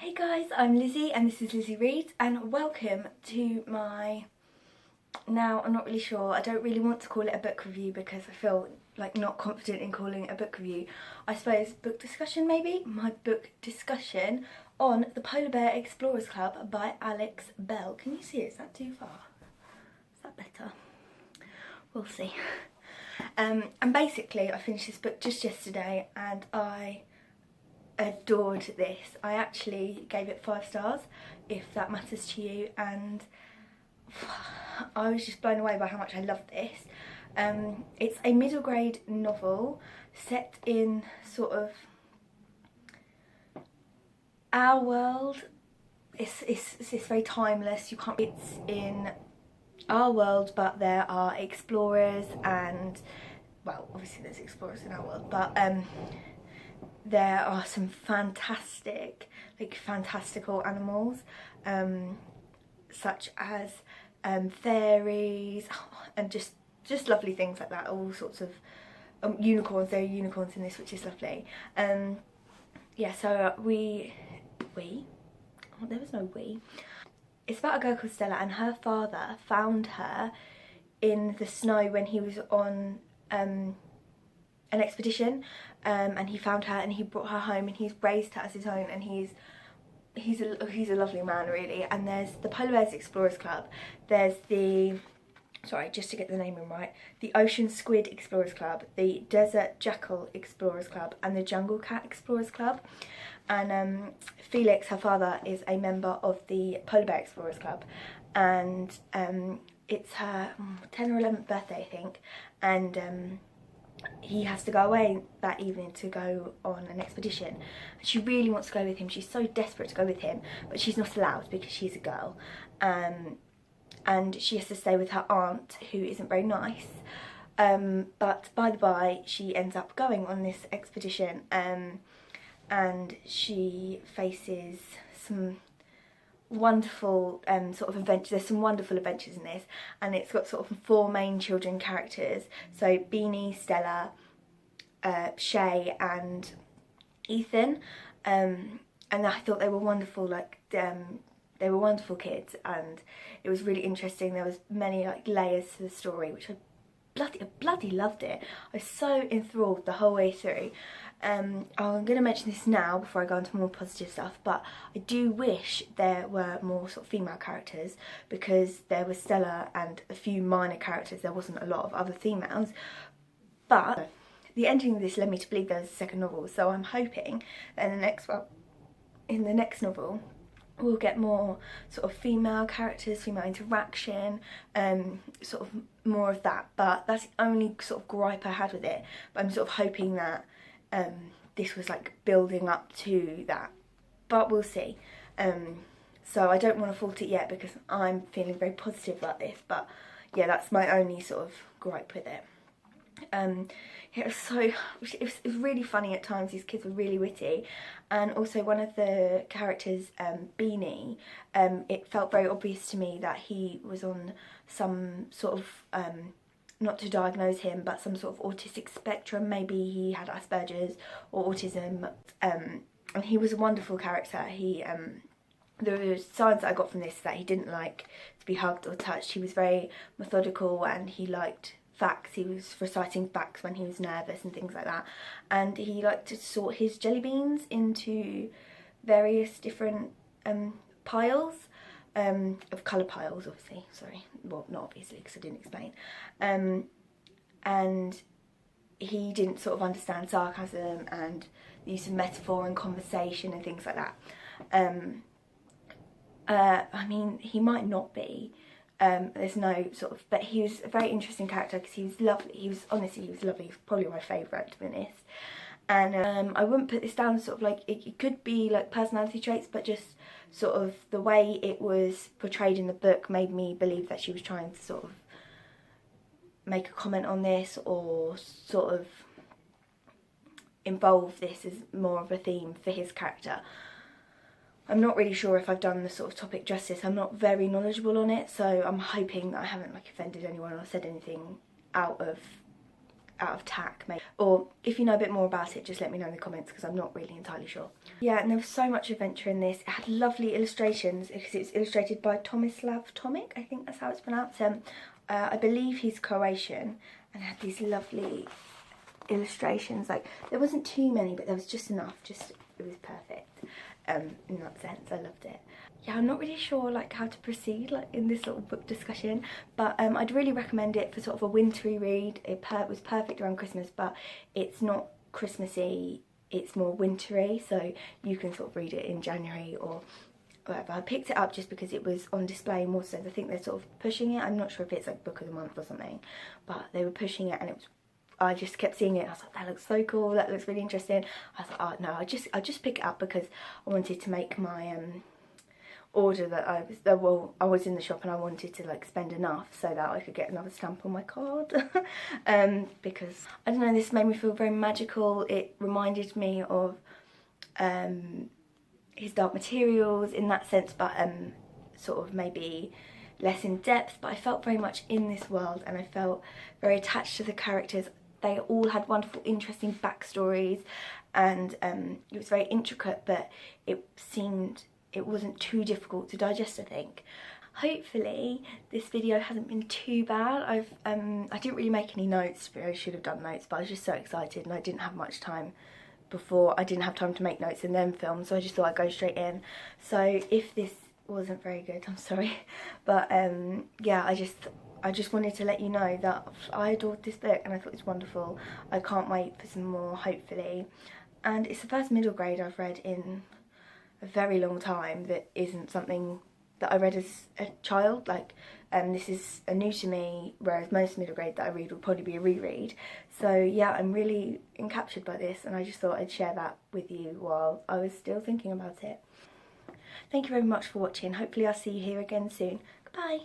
Hey guys, I'm Lizzie and this is Lizzie Reads, and welcome to my, now I'm not really sure, I don't really want to call it a book review because I feel like not confident in calling it a book review. I suppose book discussion maybe? My book discussion on The Polar Bear Explorers Club by Alex Bell. Can you see it? Is that too far? Is that better? We'll see. And basically I finished this book just yesterday and I adored this. I actually gave it 5 stars, if that matters to you, and I was just blown away by how much I loved this. It's a middle grade novel set in sort of our world. It's very timeless. It's in our world, but there are explorers and, well, obviously there's explorers in our world, but there are some fantastic, fantastical animals, such as fairies and just lovely things like that. All sorts of unicorns. There are unicorns in this, which is lovely. Yeah. So there was no we. It's about a girl called Stella, and her father found her in the snow when he was on an expedition, and he found her and he brought her home and he's raised her as his own, and he's a lovely man, really. And there's the Polar Bears Explorers Club, there's the, sorry, just to get the naming right, the Ocean Squid Explorers Club, the Desert Jackal Explorers Club, and the Jungle Cat Explorers Club. And Felix, her father, is a member of the Polar Bear Explorers Club, and it's her 10th or 11th birthday, I think, and he has to go away that evening to go on an expedition. She really wants to go with him. She's so desperate to go with him, but she's not allowed because she's a girl, and she has to stay with her aunt, who isn't very nice. But by the by, she ends up going on this expedition, and she faces some wonderful sort of adventures. There's some wonderful adventures in this, and it's got sort of 4 main children characters, so Beanie, Stella, Shay and Ethan, and I thought they were wonderful. They were wonderful kids, and it was really interesting. There was many layers to the story, which I bloody loved it. I was so enthralled the whole way through. I'm going to mention this now before I go into more positive stuff, but I do wish there were more sort of female characters, because there was Stella and a few minor characters. There wasn't a lot of other females, but the ending of this led me to believe there was a second novel, so I'm hoping that in the next novel we'll get more sort of female characters, female interaction, sort of more of that. But that's the only sort of gripe I had with it. But I'm sort of hoping that this was building up to that, but we'll see. So I don't want to fault it yet because I'm feeling very positive about this, but yeah, that's my only sort of gripe with it. It was really funny at times. These kids were really witty, and also one of the characters, Beanie, it felt very obvious to me that he was on some sort of not to diagnose him, but some sort of autistic spectrum. Maybe he had Asperger's or autism, and he was a wonderful character. The signs that I got from this is that he didn't like to be hugged or touched. He was very methodical, and he liked facts. He was reciting facts when he was nervous and things like that, and he liked to sort his jelly beans into various different piles, of colour piles, obviously, sorry, well, not obviously because I didn't explain, and he didn't sort of understand sarcasm and the use of metaphor and conversation and things like that. I mean, he might not be, there's no sort of, but he was a very interesting character because he was lovely. He was lovely. He was probably my favourite, to be honest. And I wouldn't put this down sort of it could be personality traits, but just sort of the way it was portrayed in the book made me believe that she was trying to sort of make a comment on this, or sort of involve this as more of a theme for his character. I'm not really sure if I've done the sort of topic justice. I'm not very knowledgeable on it, so I'm hoping that I haven't offended anyone or said anything out of out of tack maybe, or if you know a bit more about it, just let me know in the comments, because I'm not really entirely sure. Yeah, and there was so much adventure in this. It had lovely illustrations because it's illustrated by Tomislav Tomic, I think that's how it's pronounced. I believe he's Croatian, and it had these lovely illustrations. Like, there wasn't too many, but there was just enough. Just, it was perfect in that sense. I loved it. Yeah, I'm not really sure like how to proceed like in this little book discussion, but I'd really recommend it for sort of a wintry read. It was perfect around Christmas, but it's not Christmassy, it's more wintry, so you can sort of read it in January or whatever. I picked it up just because it was on display more so. I think they're sort of pushing it. I'm not sure if it's like book of the month or something, but they were pushing it, and it was, I just kept seeing it. I was like, that looks so cool, that looks really interesting. I was like, oh no, I'll just pick it up because I wanted to make my order that I was in the shop, and I wanted to like spend enough so that I could get another stamp on my card. Because I don't know, this made me feel very magical. It reminded me of his Dark Materials in that sense, but sort of maybe less in depth. But I felt very much in this world, and I felt very attached to the characters. They all had wonderful, interesting backstories, and it was very intricate, but it wasn't too difficult to digest, I think. Hopefully this video hasn't been too bad. I didn't really make any notes, but I should have done notes, but I was just so excited and I didn't have much time before. I didn't have time to make notes and then film, so I just thought I'd go straight in. So if this wasn't very good, I'm sorry. But yeah, I just wanted to let you know that I adored this book and I thought it was wonderful. I can't wait for some more, hopefully. And it's the first middle grade I've read in a very long time that isn't something that I read as a child. Like, this is new to me, whereas most middle grade that I read will probably be a reread. So yeah, I'm really encaptured by this, and I just thought I'd share that with you while I was still thinking about it. Thank you very much for watching. Hopefully I'll see you here again soon. Goodbye.